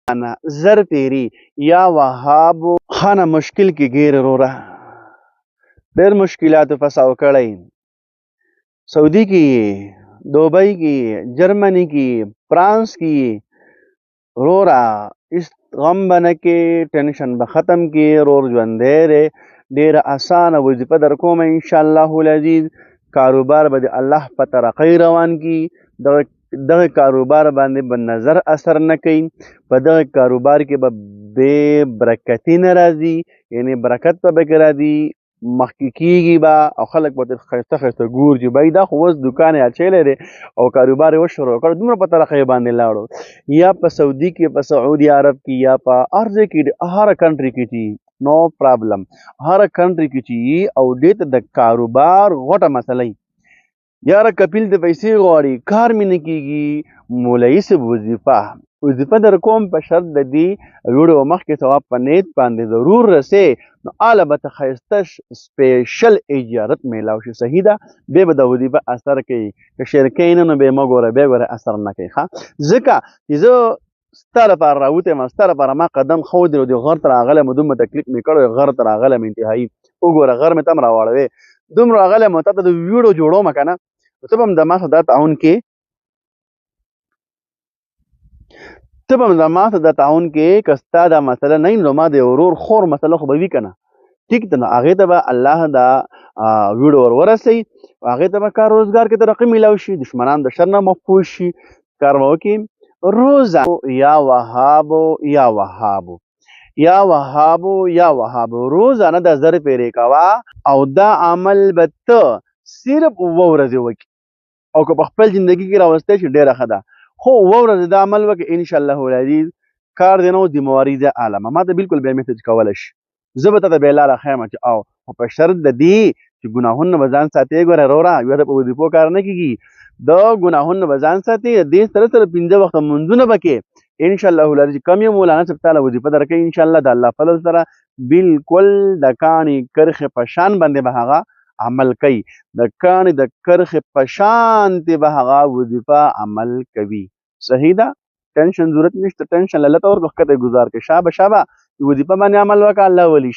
زر تیری یا وهاب خانه مشکل کې ګیر وروره ډېر مشکلاتو فساو کړی سعودي کې یې دوبۍ کې یې جرمني کې یې فرانس کې یې وروره هېڅ غم به نه کې ټینشن به ختم کې ورور ژوندی دی ډېره اسانه وظیفه در کومه انشاءالله العزیز کاروبار به د الله په ترقۍ روان کي دغه کاروبار باندې به نظر اثر نه کوي په دغه کاروبار کې به بې برکتي نه راځي یعنی برکت به پکې راځي مخکې کېږي به او خلک به ترې ښایسته ښایسته ګوري بھائی دا خو اوس دوکان یې اچولی دی او کاروبار یې وشروع کړ دومره په ترقۍ باندې لاړو یا په سعودي کې په سعودي عرب کې یا په هر ځای کې هر کنټري کې چې نو پرابلم هر کنټري کې چې او دې ته د کاروبار غوټه مسله یاره کپیل د پیسې غواړي کار مې نه کېږي مولوي صاحب وظیفه در کوم په شرط د دې ویډیو مخکې ثواب په نیت باندې ضرور رسې نو هله به ته ښایسته سپیشل اجارت میلاو شي صحیح ده بیا به د وظیفه اثر کوي که شیر کوي نه نو بیا مه ګوره بیا ګوره اثر نه کوي ښه ځکه چې زه ستا لپاره راوتی یم ستا لپاره ما قدم ښودی نو د غر ته راغلی م دومره تکلیف مې کړی غر ته راغلی م انتهایي وګوره غر مې ته هم راواړوې دومره راغلی م تا ته د ویډیو جوړوم که نه ته به هم د ما سره دا تعاون کې که ستا دا مسله نه نو ما د ورور خور مسله خو به وي که نه ټیک ده نو هغې ته به الله دا ویډیو ور ورسوي هغې ته به کار روزګار کې ترقي میلاو شي دشمنان د شر نه محفوظ شي کار به وکړي روزه یا وهابو روزانه د زر پیرې کوه او دا عمل به ته صرف 7 ورځې وکړي او که په خپل زندګي کې راوستی شي ډېره ښه ده خو 7 ورځې دا عمل وکړي انشاءالله العزیز کار دی نه و د موارید عالمه ما ته بالکل بیا میسج کولی شي زه به ته ته بیا لاره ښیم چې او په شرط د دې چې ګناهونه به ځان ساتې ګوره وروره یو ته په وظیفو کار نه کېږي د ګناهونه به ځان ساتې دې سره سره 5 وخته منځونه به کې انشاءالله العزیز کم یې مولانا صاحب تعالی وظیفه درکوي انشاءالله د الله فضل سره بالکل د کاڼي کرښې په شان باندې به هغه عمل کوي د کاڼي د کرښې په شانتې به هغه وظیفه عمل کوي صحیح ده ټینشن ضرورت نشته ټینشن له الله ته ورکړه ښکته یې ګزار کړي شابه وظیفه باندې عمل وکړه الله ولي